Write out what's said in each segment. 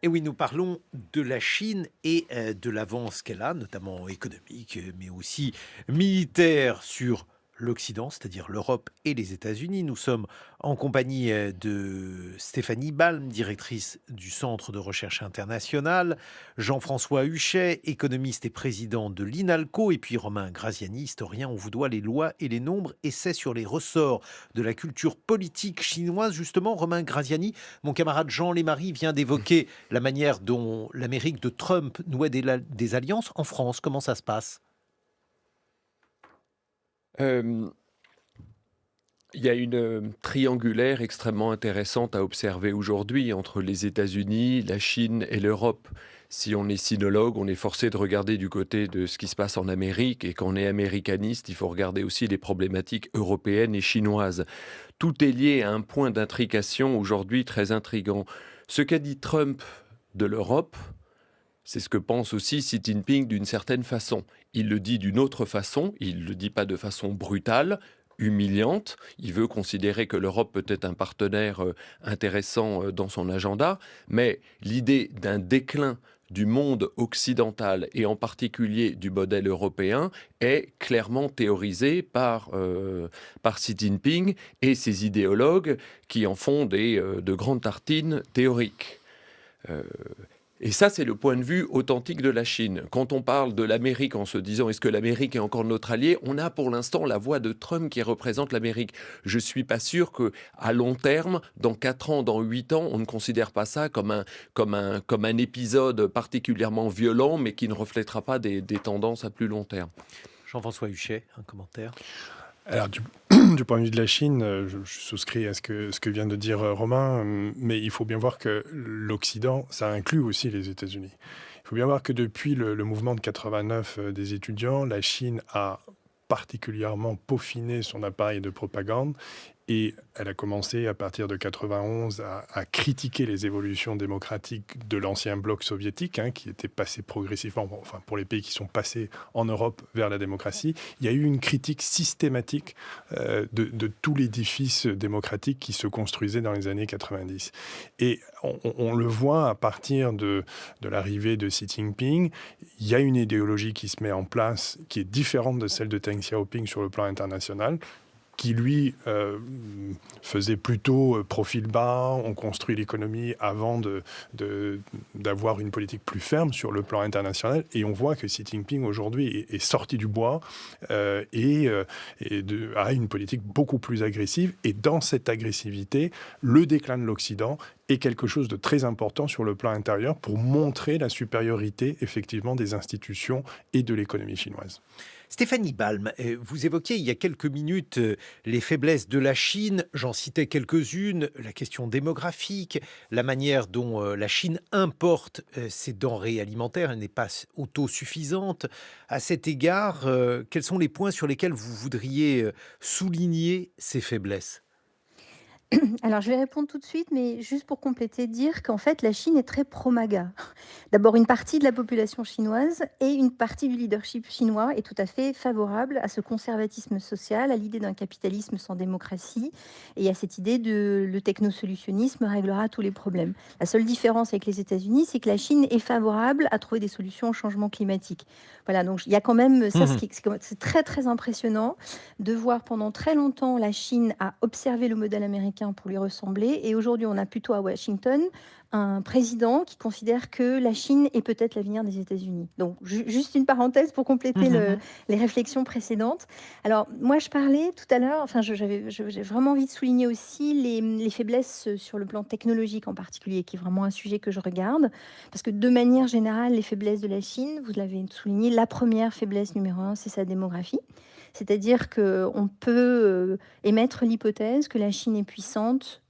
Et oui, nous parlons de la Chine et de l'avance qu'elle a, notamment économique, mais aussi militaire sur l'Occident, c'est-à-dire l'Europe et les États-Unis. Nous sommes en compagnie de Stéphanie Balm, directrice du Centre de recherche internationale, Jean-François Huchet, économiste et président de l'INALCO, et puis Romain Graziani, historien. On vous doit les lois et les nombres, essai sur les ressorts de la culture politique chinoise. Justement, Romain Graziani, mon camarade Jean Lémarie vient d'évoquer la manière dont l'Amérique de Trump nouait des alliances en France. Comment ça se passe? Euh, Il y a une triangulaire extrêmement intéressante à observer aujourd'hui entre les États-Unis, la Chine et l'Europe. Si on est sinologue, on est forcé de regarder du côté de ce qui se passe en Amérique, et quand on est américaniste, il faut regarder aussi les problématiques européennes et chinoises. Tout est lié à un point d'intrication aujourd'hui très intrigant. Ce qu'a dit Trump de l'Europe, c'est ce que pense aussi Xi Jinping d'une certaine façon. Il le dit d'une autre façon, il ne le dit pas de façon brutale, humiliante. Il veut considérer que l'Europe peut être un partenaire intéressant dans son agenda, mais l'idée d'un déclin du monde occidental et en particulier du modèle européen est clairement théorisée par Xi Jinping et ses idéologues qui en font de grandes tartines théoriques. Euh, et ça, c'est le point de vue authentique de la Chine. Quand on parle de l'Amérique en se disant est-ce que l'Amérique est encore notre allié, on a pour l'instant la voix de Trump qui représente l'Amérique. Je ne suis pas sûr qu'à long terme, dans 4 ans, dans 8 ans, on ne considère pas ça comme un épisode particulièrement violent, mais qui ne reflètera pas des tendances à plus long terme. Jean-François Huchet, un commentaire. Alors, du point de vue de la Chine, je souscris à ce que vient de dire Romain, mais il faut bien voir que l'Occident, ça inclut aussi les États-Unis. Il faut bien voir que depuis le mouvement de 89 des étudiants, la Chine a particulièrement peaufiné son appareil de propagande. Et elle a commencé à partir de 91 à critiquer les évolutions démocratiques de l'ancien bloc soviétique, qui était passé progressivement, enfin pour les pays qui sont passés en Europe vers la démocratie. Il y a eu une critique systématique de tout l'édifice démocratique qui se construisait dans les années 90. Et on le voit à partir de l'arrivée de Xi Jinping, il y a une idéologie qui se met en place qui est différente de celle de Deng Xiaoping sur le plan international, qui lui faisait plutôt profil bas, on construit l'économie avant d'avoir une politique plus ferme sur le plan international. Et on voit que Xi Jinping aujourd'hui est sorti du bois a une politique beaucoup plus agressive. Et dans cette agressivité, le déclin de l'Occident est quelque chose de très important sur le plan intérieur pour montrer la supériorité effectivement des institutions et de l'économie chinoise. Stéphanie Balm, vous évoquiez il y a quelques minutes les faiblesses de la Chine. J'en citais quelques-unes. La question démographique, la manière dont la Chine importe ses denrées alimentaires, elle n'est pas autosuffisante. À cet égard, quels sont les points sur lesquels vous voudriez souligner ces faiblesses? Alors, je vais répondre tout de suite, mais juste pour compléter, dire qu'en fait, la Chine est très pro-MAGA. D'abord, une partie de la population chinoise et une partie du leadership chinois est tout à fait favorable à ce conservatisme social, à l'idée d'un capitalisme sans démocratie et à cette idée de le technosolutionnisme réglera tous les problèmes. La seule différence avec les États-Unis, c'est que la Chine est favorable à trouver des solutions au changement climatique. Voilà, donc il y a quand même ça, c'est très très impressionnant de voir pendant très longtemps la Chine a observé le modèle américain pour lui ressembler. Et aujourd'hui, on a plutôt à Washington un président qui considère que la Chine est peut-être l'avenir des États-Unis. Donc, juste une parenthèse pour compléter les réflexions précédentes. Alors, moi, je parlais tout à l'heure, enfin, j'ai vraiment envie de souligner aussi les faiblesses sur le plan technologique en particulier, qui est vraiment un sujet que je regarde. Parce que de manière générale, les faiblesses de la Chine, vous l'avez souligné, la première faiblesse numéro un, c'est sa démographie. C'est-à-dire qu'on peut émettre l'hypothèse que la Chine est puissante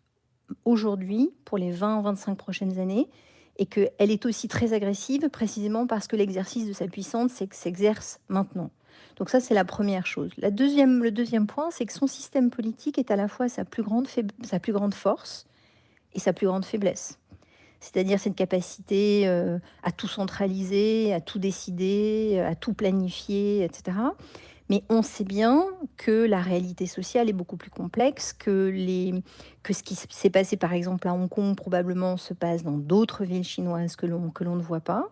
aujourd'hui pour les 20-25 prochaines années et qu'elle est aussi très agressive précisément parce que l'exercice de sa puissance s'exerce maintenant. Donc ça, c'est la première chose. Le deuxième point, c'est que son système politique est à la fois sa plus grande force et sa plus grande faiblesse. C'est-à-dire cette capacité à tout centraliser, à tout décider, à tout planifier, etc. Mais on sait bien que la réalité sociale est beaucoup plus complexe, que ce qui s'est passé par exemple à Hong Kong probablement se passe dans d'autres villes chinoises que l'on ne voit pas.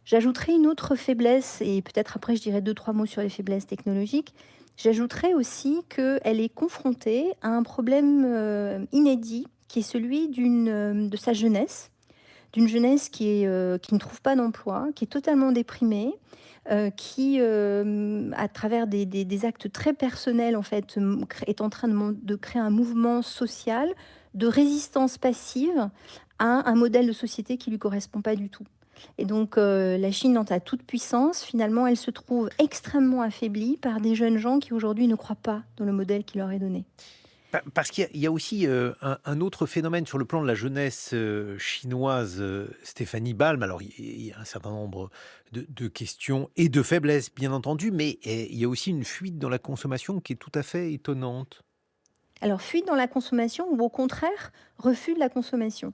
J'ajouterai une autre faiblesse, et peut-être après je dirai deux, trois mots sur les faiblesses technologiques. J'ajouterai aussi qu'elle est confrontée à un problème inédit, qui est celui de sa jeunesse, d'une jeunesse qui ne trouve pas d'emploi, qui est totalement déprimée, qui, à travers des actes très personnels, en fait, est en train de créer un mouvement social de résistance passive à un modèle de société qui lui correspond pas du tout. Et donc, la Chine, dans sa toute puissance, finalement, elle se trouve extrêmement affaiblie par des jeunes gens qui, aujourd'hui, ne croient pas dans le modèle qui leur est donné. Parce qu'il y a aussi un autre phénomène sur le plan de la jeunesse chinoise, Stéphanie Balm. Alors, il y a un certain nombre de questions et de faiblesses, bien entendu, mais il y a aussi une fuite dans la consommation qui est tout à fait étonnante. Alors, fuite dans la consommation ou au contraire, refus de la consommation.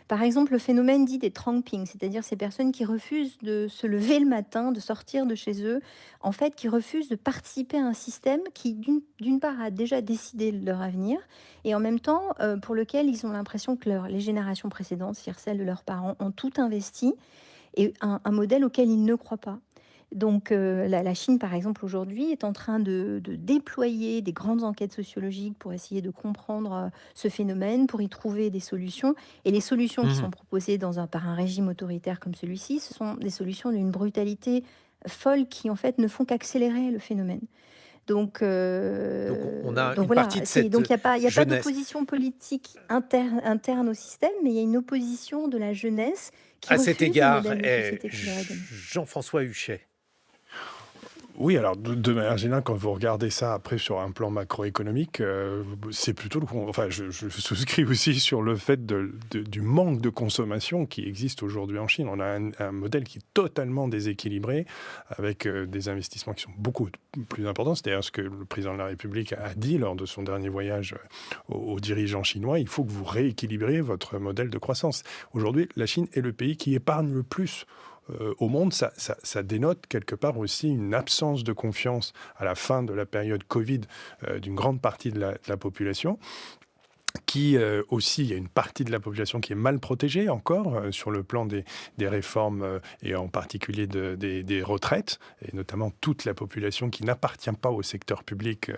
Par exemple, le phénomène dit des trangping, c'est-à-dire ces personnes qui refusent de se lever le matin, de sortir de chez eux, en fait, qui refusent de participer à un système qui, d'une part, a déjà décidé de leur avenir, et en même temps, pour lequel ils ont l'impression que les générations précédentes, c'est-à-dire celles de leurs parents, ont tout investi, et un modèle auquel ils ne croient pas. Donc, la Chine, par exemple, aujourd'hui, est en train de déployer des grandes enquêtes sociologiques pour essayer de comprendre ce phénomène, pour y trouver des solutions. Et les solutions qui Mhm. sont proposées par un régime autoritaire comme celui-ci, ce sont des solutions d'une brutalité folle qui, en fait, ne font qu'accélérer le phénomène. Donc, Donc, on a donc une voilà, partie de cette donc il y a pas jeunesse. d'opposition politique interne au système, mais il y a une opposition de la jeunesse qui À cet refuse le égard, modèle de société qui leur est donné. Jean-François Huchet. Oui, alors de manière générale, quand vous regardez ça après sur un plan macroéconomique, c'est plutôt enfin, je souscris aussi sur le fait du manque de consommation qui existe aujourd'hui en Chine. On a un modèle qui est totalement déséquilibré, avec des investissements qui sont beaucoup plus importants. C'est d'ailleurs ce que le président de la République a dit lors de son dernier voyage aux dirigeants chinois. Il faut que vous rééquilibrez votre modèle de croissance. Aujourd'hui, la Chine est le pays qui épargne le plus au monde. Ça dénote quelque part aussi une absence de confiance à la fin de la période Covid d'une grande partie de la population. Qui aussi, il y a une partie de la population qui est mal protégée encore sur le plan des réformes et en particulier des retraites, et notamment toute la population qui n'appartient pas au secteur public.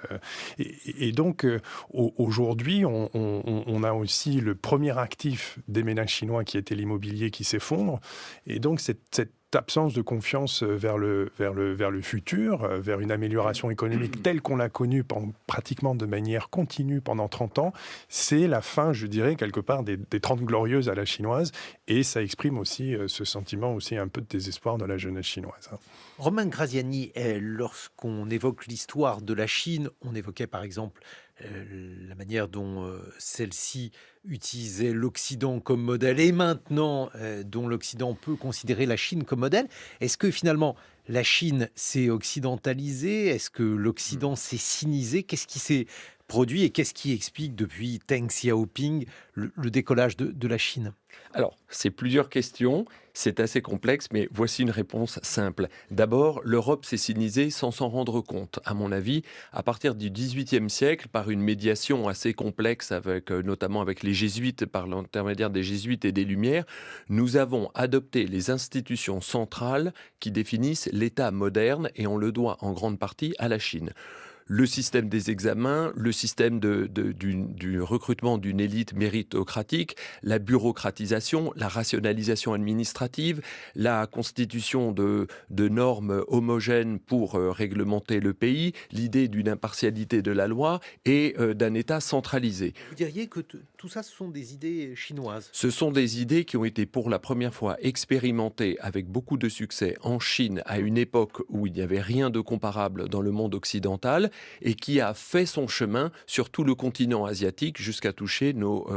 Et donc, aujourd'hui, on a aussi le premier actif des ménages chinois qui était l'immobilier qui s'effondre. Et donc, cette absence de confiance vers le futur, vers une amélioration économique telle qu'on l'a connue pratiquement de manière continue pendant 30 ans, c'est la fin, je dirais, quelque part des 30 glorieuses à la chinoise, et ça exprime aussi ce sentiment aussi un peu de désespoir de la jeunesse chinoise. Romain Graziani, lorsqu'on évoque l'histoire de la Chine, on évoquait par exemple la manière dont celle-ci utilisait l'Occident comme modèle et maintenant dont l'Occident peut considérer la Chine comme modèle. Est-ce que finalement la Chine s'est occidentalisée? Est-ce que l'Occident s'est sinisé? Qu'est-ce qui s'est produit et qu'est-ce qui explique depuis Deng Xiaoping le décollage de la Chine? Alors, c'est plusieurs questions, c'est assez complexe, mais voici une réponse simple. D'abord, l'Europe s'est sinisée sans s'en rendre compte. À mon avis, à partir du XVIIIe siècle, par une médiation assez complexe, notamment avec les jésuites, par l'intermédiaire des jésuites et des Lumières, nous avons adopté les institutions centrales qui définissent l'État moderne, et on le doit en grande partie à la Chine. Le système des examens, le système du recrutement d'une élite méritocratique, la bureaucratisation, la rationalisation administrative, la constitution de normes homogènes pour réglementer le pays, l'idée d'une impartialité de la loi et d'un État centralisé. Vous diriez que tout ça, ce sont des idées chinoises? Ce sont des idées qui ont été pour la première fois expérimentées avec beaucoup de succès en Chine à une époque où il n'y avait rien de comparable dans le monde occidental et qui a fait son chemin sur tout le continent asiatique jusqu'à toucher nos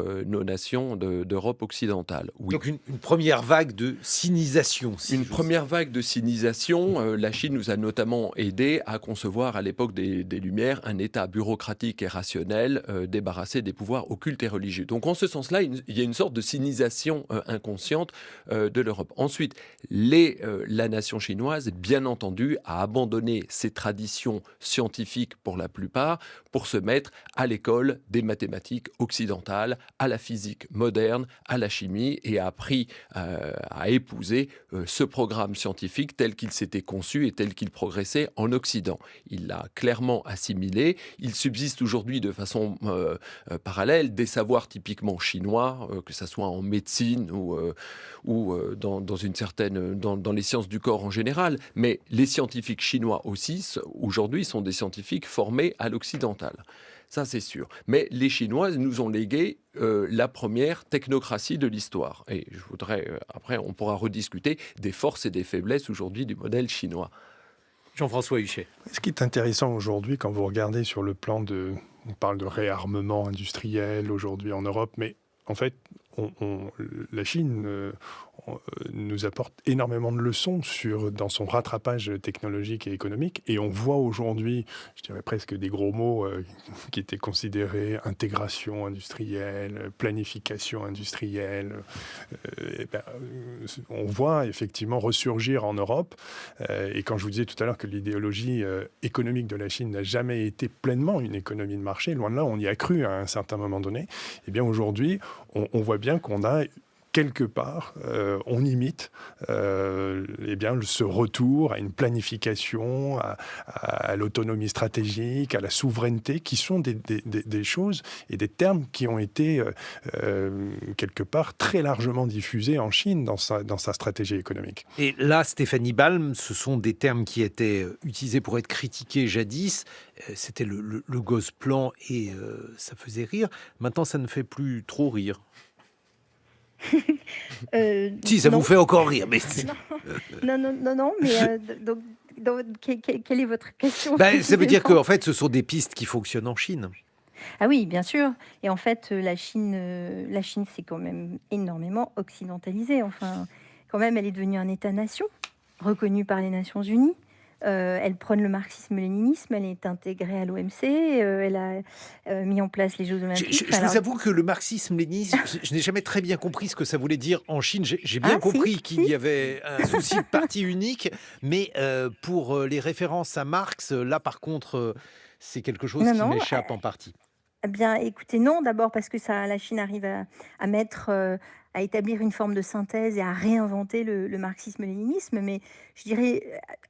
nations d'Europe occidentale. Oui. Donc une première vague de sinisation. Une première vague de sinisation. La Chine nous a notamment aidé à concevoir à l'époque des Lumières un État bureaucratique et rationnel débarrassé des pouvoirs occultes et religieux. Donc en ce sens-là, il y a une sorte de sinisation inconsciente de l'Europe. Ensuite, la nation chinoise, bien entendu, a abandonné ses traditions scientifiques pour la plupart pour se mettre à l'école des mathématiques occidentales, à la physique moderne, à la chimie, et a appris à épouser ce programme scientifique tel qu'il s'était conçu et tel qu'il progressait en Occident. Il l'a clairement assimilé. Il subsiste aujourd'hui de façon parallèle des savoirs typiquement chinois, que ce soit en médecine ou dans les sciences du corps en général. Mais les scientifiques chinois aussi, aujourd'hui, sont des scientifiques formés à l'occidental. Ça, c'est sûr. Mais les Chinois nous ont légué la première technocratie de l'histoire. Et je voudrais, après, on pourra rediscuter des forces et des faiblesses aujourd'hui du modèle chinois. Jean-François Huchet. Ce qui est intéressant aujourd'hui, quand vous regardez sur le plan on parle de réarmement industriel aujourd'hui en Europe, mais en fait, la Chine nous apporte énormément de leçons dans son rattrapage technologique et économique. Et on voit aujourd'hui, je dirais presque des gros mots qui étaient considérés intégration industrielle, planification industrielle. On voit effectivement ressurgir en Europe. Et quand je vous disais tout à l'heure que l'idéologie économique de la Chine n'a jamais été pleinement une économie de marché, loin de là, on y a cru à un certain moment donné. Eh bien aujourd'hui, on voit bien qu'on a quelque part, on imite ce retour à une planification, à l'autonomie stratégique, à la souveraineté, qui sont des choses et des termes qui ont été quelque part très largement diffusés en Chine dans sa stratégie économique. Et là, Stéphanie Balm, ce sont des termes qui étaient utilisés pour être critiqués jadis. C'était le Gosplan et ça faisait rire. Maintenant, ça ne fait plus trop rire. Si, ça non. vous fait encore rire. Mais... non, mais donc, quelle est votre question? Ça veut dire qu'en fait, ce sont des pistes qui fonctionnent en Chine. Ah oui, bien sûr. Et en fait, la Chine s'est quand même énormément occidentalisée. Enfin, quand même, elle est devenue un État-nation, reconnu par les Nations Unies. Elle prône le marxisme-léninisme, elle est intégrée à l'OMC, elle a mis en place les Jeux Olympiques. Je vous avoue que le marxisme-léninisme, je n'ai jamais très bien compris ce que ça voulait dire en Chine. J'ai bien compris qu'il y avait un souci de parti unique, mais pour les références à Marx, là par contre, c'est quelque chose qui m'échappe en partie. Eh bien, écoutez, non, d'abord parce que la Chine arrive à établir une forme de synthèse et à réinventer le marxisme-léninisme, mais je dirais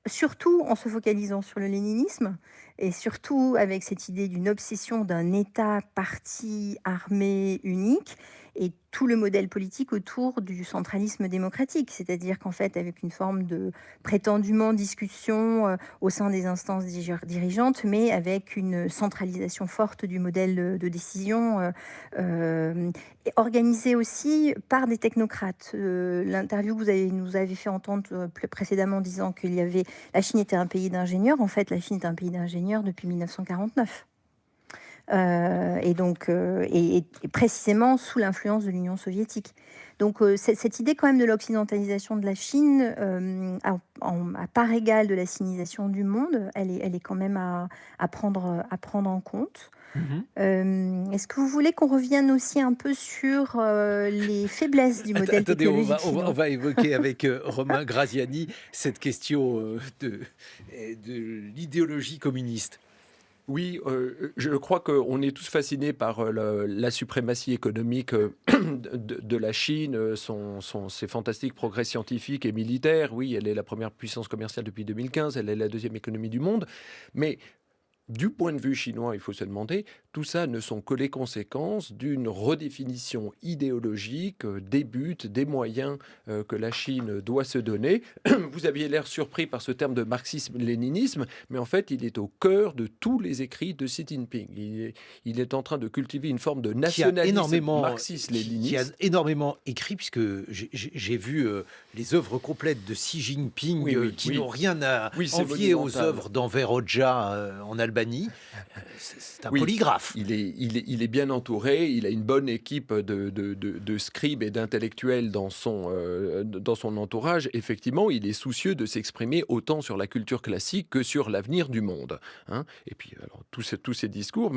surtout en se focalisant sur le léninisme et surtout avec cette idée d'une obsession d'un État parti armé unique et tout le modèle politique autour du centralisme démocratique, c'est-à-dire qu'en fait, avec une forme de prétendument discussion au sein des instances dirigeantes, mais avec une centralisation forte du modèle de décision organisée aussi par des technocrates. L'interview que vous nous avez fait entendre précédemment disant que la Chine était un pays d'ingénieurs, en fait, la Chine est un pays d'ingénieurs depuis 1949. Et précisément sous l'influence de l'Union soviétique. Donc cette idée quand même de l'occidentalisation de la Chine à part égale de la sinisation du monde, elle est quand même à prendre en compte. Est-ce que vous voulez qu'on revienne aussi un peu sur les faiblesses du modèle technologique chinois ? On va évoquer avec Romain Graziani cette question de l'idéologie communiste. Oui, je crois qu'on est tous fascinés par la suprématie économique de la Chine, ses fantastiques progrès scientifiques et militaires. Oui, elle est la première puissance commerciale depuis 2015, elle est la deuxième économie du monde. Mais du point de vue chinois, il faut se demander, tout ça ne sont que les conséquences d'une redéfinition idéologique des buts, des moyens que la Chine doit se donner. Vous aviez l'air surpris par ce terme de marxisme-léninisme, mais en fait, il est au cœur de tous les écrits de Xi Jinping. Il est en train de cultiver une forme de nationalisme marxiste-léniniste. Qui a énormément écrit, puisque j'ai vu les œuvres complètes de Xi Jinping qui n'ont rien à envier aux œuvres d'Enver Hoxha en Allemagne. Albanie. C'est un Oui, polygraphe. il est bien entouré, il a une bonne équipe de scribes et d'intellectuels dans son entourage. Effectivement, il est soucieux de s'exprimer autant sur la culture classique que sur l'avenir du monde, hein. Et puis, alors, tous ces discours,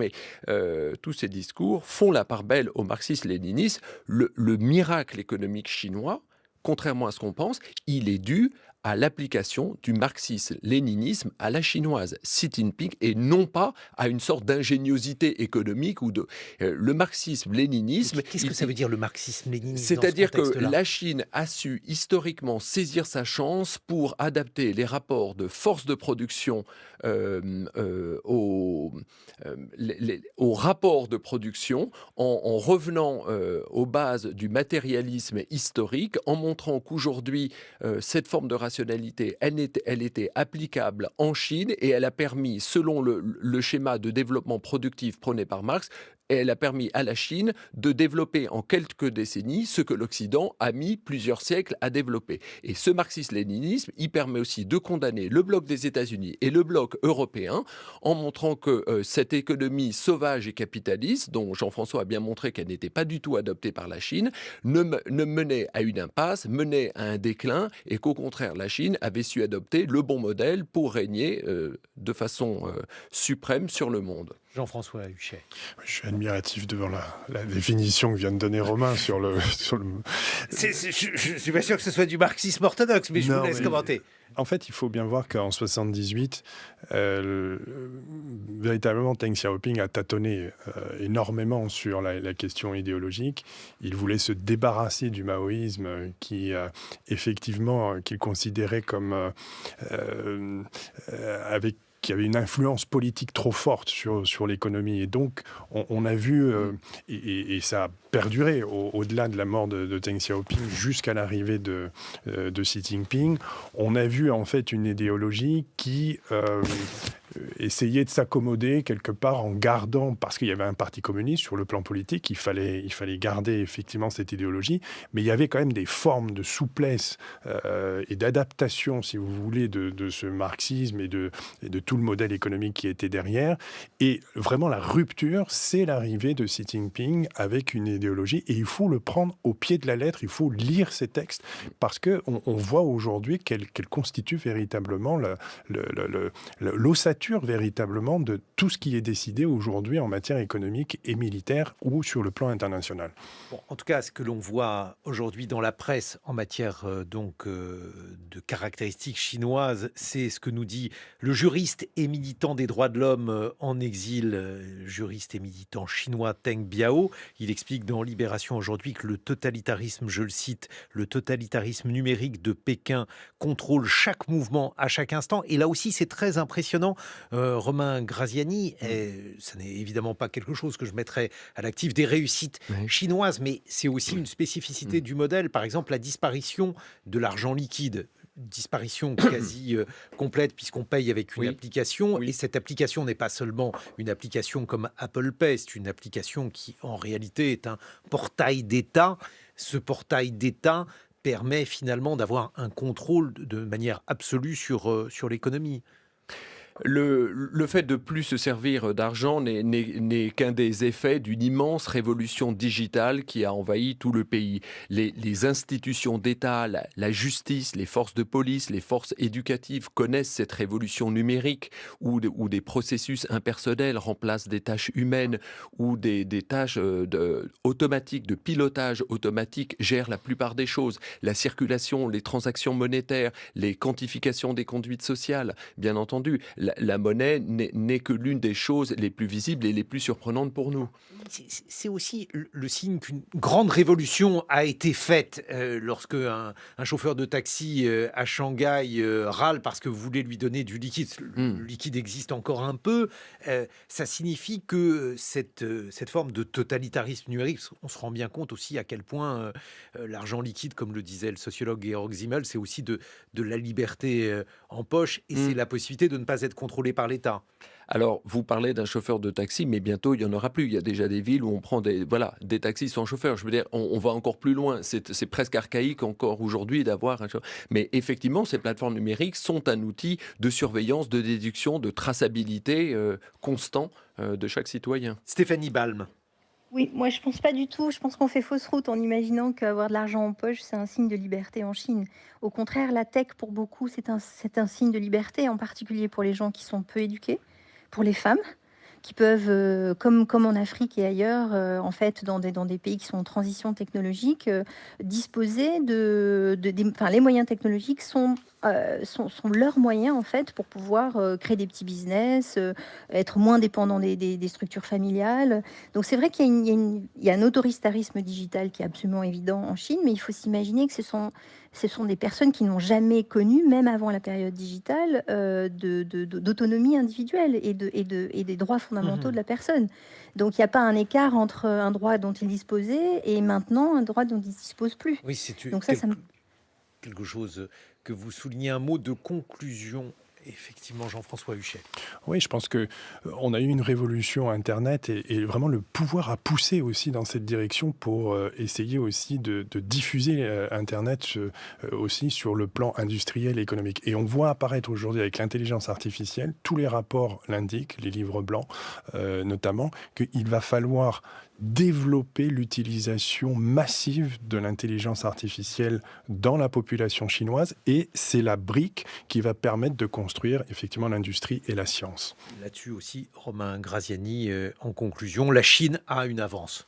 tous ces discours font la part belle au marxisme-léninisme. Le miracle économique chinois, contrairement à ce qu'on pense, il est dû à l'application du marxisme-léninisme à la chinoise. Xi Jinping, et non pas à une sorte d'ingéniosité économique le marxisme-léninisme. Qu'est-ce que ça veut dire le marxisme-léninisme dans ce C'est-à-dire que contexte-là? la Chine a su historiquement saisir sa chance pour adapter les rapports de force de production aux rapports de production en revenant aux bases du matérialisme historique, en montrant qu'aujourd'hui, cette forme de rationalité, elle était applicable en Chine et elle a permis, selon le schéma de développement productif prôné par Marx, elle a permis à la Chine de développer en quelques décennies ce que l'Occident a mis plusieurs siècles à développer. Et ce marxisme-léninisme, il permet aussi de condamner le bloc des États-Unis et le bloc européen en montrant que cette économie sauvage et capitaliste, dont Jean-François a bien montré qu'elle n'était pas du tout adoptée par la Chine, ne menait à une impasse, menait à un déclin, et qu'au contraire, la Chine avait su adopter le bon modèle pour régner de façon suprême sur le monde. Jean-François Huchet. Je suis admiratif devant la définition que vient de donner Romain sur le... Je ne suis pas sûr que ce soit du marxisme orthodoxe, mais je vous laisse commenter. En fait, il faut bien voir qu'en 78, véritablement, Deng Xiaoping a tâtonné énormément sur la question idéologique. Il voulait se débarrasser du maoïsme qu'il considérait comme qui avait une influence politique trop forte sur l'économie. Et donc, on a vu, et ça a perduré au-delà de la mort de Deng Xiaoping jusqu'à l'arrivée de Xi Jinping, on a vu en fait une idéologie qui essayait de s'accommoder quelque part en gardant, parce qu'il y avait un parti communiste sur le plan politique, il fallait garder effectivement cette idéologie, mais il y avait quand même des formes de souplesse et d'adaptation, si vous voulez, de ce marxisme et de tout le modèle économique qui était derrière. Et vraiment, la rupture, c'est l'arrivée de Xi Jinping avec une idéologie. Et il faut le prendre au pied de la lettre, il faut lire ces textes, parce qu'on voit aujourd'hui qu'elle constitue véritablement l'ossature véritablement de tout ce qui est décidé aujourd'hui en matière économique et militaire ou sur le plan international. Bon, en tout cas, ce que l'on voit aujourd'hui dans la presse en matière de caractéristiques chinoises, c'est ce que nous dit le juriste et militant des droits de l'homme en exil, juriste et militant chinois Teng Biao. Il explique dans Libération aujourd'hui que le totalitarisme, je le cite, le totalitarisme numérique de Pékin contrôle chaque mouvement à chaque instant. Et là aussi, c'est très impressionnant. Romain Graziani, ça n'est évidemment pas quelque chose que je mettrais à l'actif des réussites chinoises, mais c'est aussi une spécificité du modèle. Par exemple, la disparition de l'argent liquide. Disparition quasi complète puisqu'on paye avec une application et cette application n'est pas seulement une application comme Apple Pay, c'est une application qui en réalité est un portail d'État. Ce portail d'État permet finalement d'avoir un contrôle de manière absolue sur l'économie. Le fait de plus se servir d'argent n'est qu'un des effets d'une immense révolution digitale qui a envahi tout le pays. Les institutions d'État, la justice, les forces de police, les forces éducatives connaissent cette révolution numérique où des processus impersonnels remplacent des tâches humaines, où des tâches automatiques, de pilotage automatique gèrent la plupart des choses. La circulation, les transactions monétaires, les quantifications des conduites sociales, bien entendu. La monnaie n'est que l'une des choses les plus visibles et les plus surprenantes pour nous. C'est aussi le signe qu'une grande révolution a été faite lorsque un chauffeur de taxi à Shanghai râle parce que vous voulez lui donner du liquide. Le liquide existe encore un peu. Ça signifie que cette forme de totalitarisme numérique, on se rend bien compte aussi à quel point l'argent liquide, comme le disait le sociologue Georg Simmel, c'est aussi de la liberté en poche et c'est la possibilité de ne pas être contrôlée par l'État. Alors, vous parlez d'un chauffeur de taxi, mais bientôt, il n'y en aura plus. Il y a déjà des villes où on prend des taxis sans chauffeur. Je veux dire, on va encore plus loin. C'est presque archaïque encore aujourd'hui d'avoir un chauffeur. Mais effectivement, ces plateformes numériques sont un outil de surveillance, de déduction, de traçabilité constant de chaque citoyen. Stéphanie Balme. Oui, moi je pense pas du tout. Je pense qu'on fait fausse route en imaginant qu'avoir de l'argent en poche, c'est un signe de liberté en Chine. Au contraire, la tech, pour beaucoup, c'est un signe de liberté, en particulier pour les gens qui sont peu éduqués, pour les femmes, qui peuvent, comme en Afrique et ailleurs, en fait, dans des pays qui sont en transition technologique, disposer enfin, les moyens technologiques sont leurs moyens, en fait, pour pouvoir créer des petits business, être moins dépendants des structures familiales. Donc c'est vrai qu'il y a un autoritarisme digital qui est absolument évident en Chine, mais il faut s'imaginer que ce sont des personnes qui n'ont jamais connu, même avant la période digitale, d'autonomie individuelle et des droits fondamentaux de la personne. Donc il n'y a pas un écart entre un droit dont ils disposaient et maintenant un droit dont ils ne disposent plus. Oui, c'est Donc ça me... quelque chose que vous soulignez, un mot de conclusion. Effectivement, Jean-François Huchet. Oui, je pense que on a eu une révolution Internet et vraiment le pouvoir a poussé aussi dans cette direction pour essayer aussi de diffuser Internet aussi sur le plan industriel et économique. Et on voit apparaître aujourd'hui avec l'intelligence artificielle, tous les rapports l'indiquent, les livres blancs notamment, qu'il va falloir développer l'utilisation massive de l'intelligence artificielle dans la population chinoise et c'est la brique qui va permettre de construire effectivement l'industrie et la science. Là-dessus aussi, Romain Graziani, en conclusion, la Chine a une avance.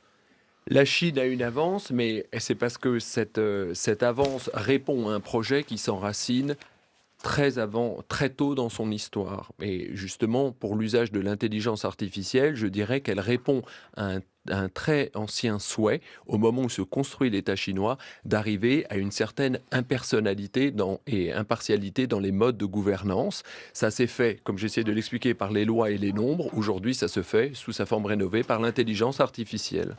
La Chine a une avance, mais c'est parce que cette avance répond à un projet qui s'enracine très tôt dans son histoire. Et justement, pour l'usage de l'intelligence artificielle, je dirais qu'elle répond à un très ancien souhait, au moment où se construit l'État chinois, d'arriver à une certaine impersonnalité et impartialité dans les modes de gouvernance. Ça s'est fait, comme j'essaie de l'expliquer, par les lois et les nombres. Aujourd'hui, ça se fait, sous sa forme rénovée, par l'intelligence artificielle.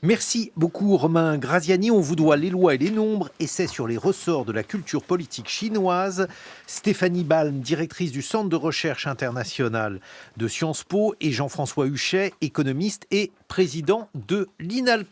Merci beaucoup Romain Graziani. On vous doit Les lois et les nombres, essai sur les ressorts de la culture politique chinoise. Stéphanie Balme, directrice du Centre de recherche international de Sciences Po, et Jean-François Huchet, économiste et président de l'INALCO.